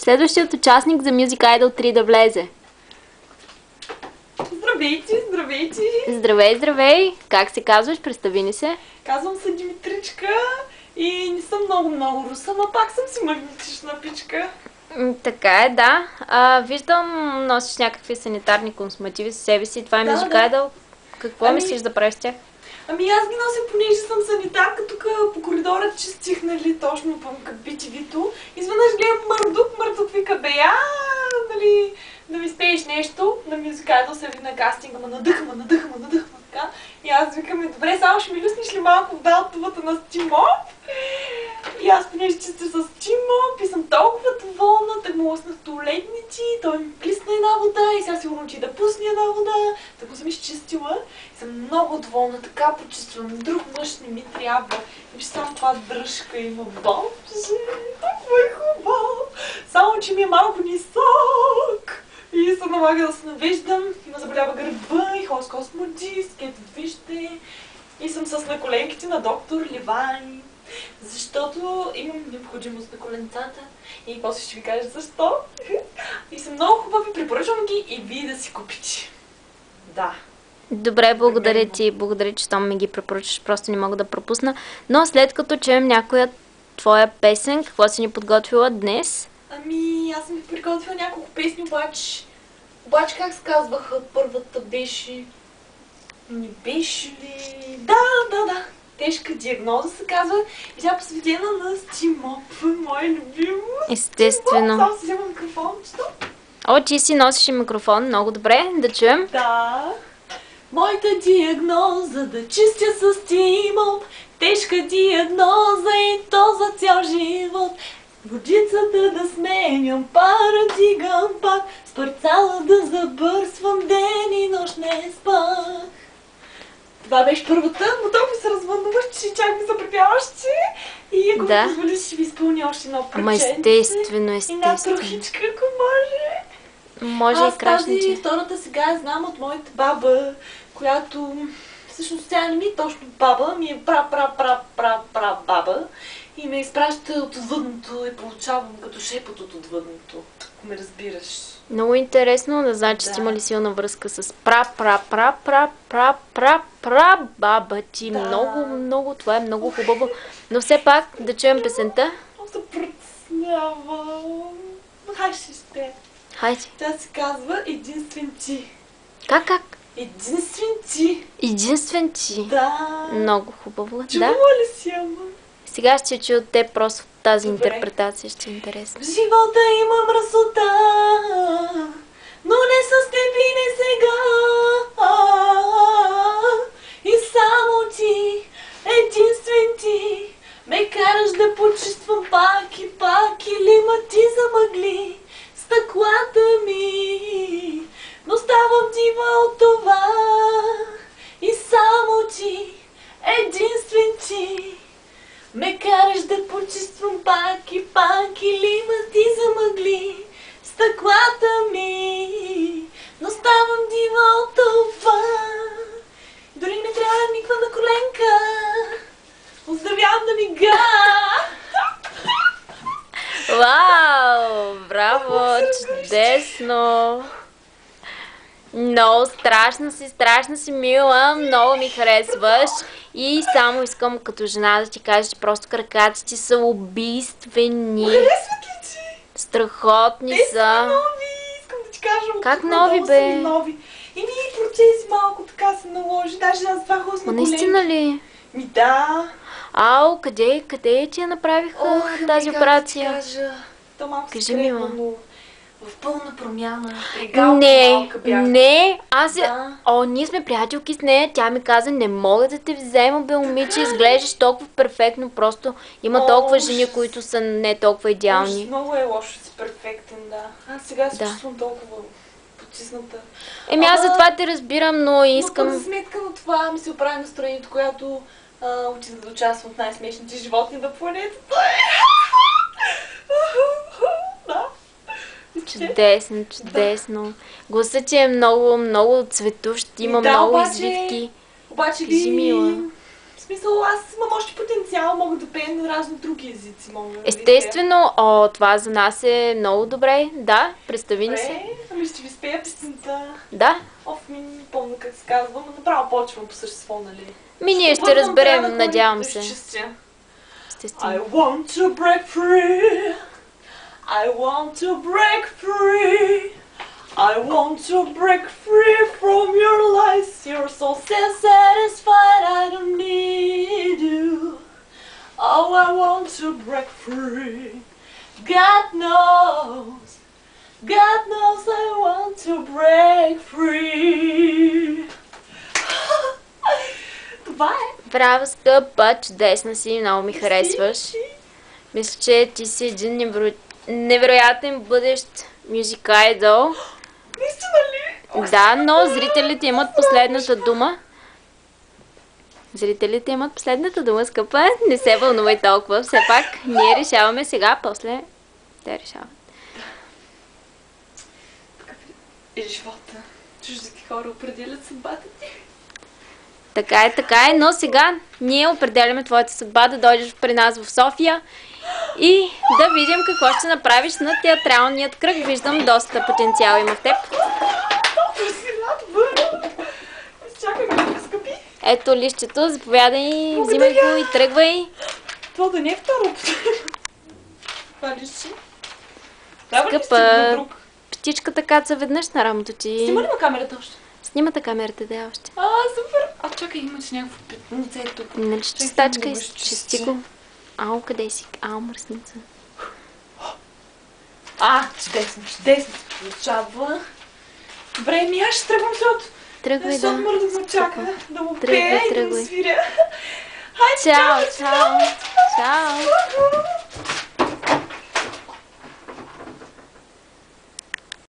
Следващият участник за Music Idol 3 да влезе. Здравейте, здравейте! Здравей, здравей! Как се казваш? Представи ни се. Казвам се Димитричка и не съм много руса, но пак съм си магнетична пичка. Така е, да. Виждам, носиш някакви санитарни консумативи със себе си. Това е Music Idol. Какво мислиш да правиш с тях? Ами аз ги нося, понеже съм санитарка, тук по коридора чистих, нали, точно към BTV-то. Изведнъж гледам Мърдук вика, нали, да ми спееш нещо на Music Idol, се ви на кастинга, ма надъха, така. И аз викам, добре, само ще ми люснеш ли малко вода от тубата на Стимоп? И аз понеже чистя с Стимоп и съм толкова доволна, так му лъснах туалетници, той ми плисна една вода и сега сигурно че да пусне една вода, так му съм изчистила. И съм много доволна, така почиствам, друг мъж не ми трябва. И виж само това дръжка има бомб, толкова е хубаво, само че ми е малко нисок. И се налага да се навеждам, има заболява гърба и ходя с космодиск, ето вижте. И съм с наколенките на доктор Ливай, защото имам необходимост на коленцата и после ще ви кажа защо. И са много хубави, препоръчвам ги и вие да си купите. Да. Добре, благодаря ти. Благодаря, че там ми ги препоръчаш. Просто не мога да пропусна. Но след като чуем някоя твоя песен, какво си ни подготвила днес? Ами, аз съм ви приготвила няколко песни, обаче как се казваха? Първата беше... Не беше ли... Да. Тежка диагноза се казва и тя посветена на Стимоп, мой любим. Естествено. Само си взема микрофончето. О, ти си носиш и микрофон. Много добре. Да чуем. Да. Моята диагноза да чистя с Стимоп, тежка диагноза и то за цял живот. Водицата да сменям, пара дигам пак, с парцала да забърсвам, ден и нощ не спах. Това беше първата, но толкова се развълнуваш, че чак ми запрепяващи. И ако ми позволиш, ще ви изпълня още едно пръченце. Ама естествено. И една трохичка, ако може. Може и крашниче. Аз втората сега я знам от моята баба, която всъщност тя не ми е точно баба, ми е баба. И ме изпраща от отвъдното и получавам като шепот от отвъдното, ако ме разбираш. Много интересно да знам, че сте имали силна връзка с баба ти. Много, това е много хубаво. Но все пак да чуем песента. Много се притеснявам. Хайде ще. Хайде. Тя се казва Единствен ти. Как? Единствен ти. Единствен ти. Да. Много хубаво. Чувала ли си, ама? Сега ще чуя от теб просто тази интерпретация, ще е интересна. В живота има мръсота, но не с теб и не сега. И само ти, единствен ти, ме караш да почиствам пак и пак, или ма ти замъгли стъклата ми. Но ставам дива от това. И само ти, единствен ти, ме караш да почиствам пак и пак, или ма ти замъгли стъклата ми. Но ставам дива от това. Дори не трябва никаква на коленка. Оздравявам да ми га. Вау! Браво! Чудесно! Много страшна си, мила, много ми харесваш и само искам като жена да ти кажа, че просто краката ти са убийствени. Харесват ли ти? Страхотни са. Те са нови, искам да ти кажа. Как нови, бе? Нови. И процеси малко така се наложи, даже аз това хос на коленки. Наистина ли? Ми да. Ау, къде ти я направиха тази операция? Кажа. То малко кажи ми, но в пълна промяна. Не, ние сме приятелки с нея, тя ми каза, не мога да те взема, бе, момиче, изглеждаш толкова перфектно, просто има толкова жени, които са не толкова идеални. Много е лошо си перфектен, да. Аз сега се чувствам толкова потисната. Аз за това те разбирам, но искам... Но за сметка на това ми се оправи настроението, която отида да участвам в най-смешните животни на планетата. Да. Чудесно. Гласът ти е много цветущ, има много извивки. Обаче ли В смисъл, аз имам още потенциал, мога да пея на разни други езици. Мога да Естествено, това за нас е много добре. Да, представи ни се. Добре, ами ще ви спея песента. Да. Не помня как се казва, но направо почвам по същество, нали? Ние ще разберем, надявам се. Естествено. I want to break free. I want to break free. I want to break free from your lies. You're so satisfied, I don't need you. Oh, I want to break free. God knows I want to break free. Това е. Браво, скъпа, чудесна си, много ми харесваш. Мисля, че ти си един невероятен бъдещ мюзик айдол. Наистина ли? Да, но зрителите имат последната дума. Зрителите имат последната дума, скъпа. Не се вълнувай толкова. Все пак, ние решаваме сега, после те решават. Такъв е живота. Чуждите хора определят съдбата ти. Така е, но сега ние определяме твоята съдба да дойдеш при нас в София и да видим какво ще направиш на театралният кръг. Виждам, доста потенциал има в теб. Толкова си радва! Чакай ме, скъпи! Ето лището, заповядай, взимай го и тръгвай. Това да не е второ. Това лище. Скъпа, птичката каца веднъж на рамото ти. Снима ли ма камерата още? Снимата камерата, да, още. Супер! Чакай, имаш някакво петнице тук. Нали чистачка и чисти го. Ау, къде си? Ау, мръсница. Чудесно се получава. Добре, аз ще тръгвам, Тръгвай, защото Мърдък ме чака да му пея и да му свиря. Чао!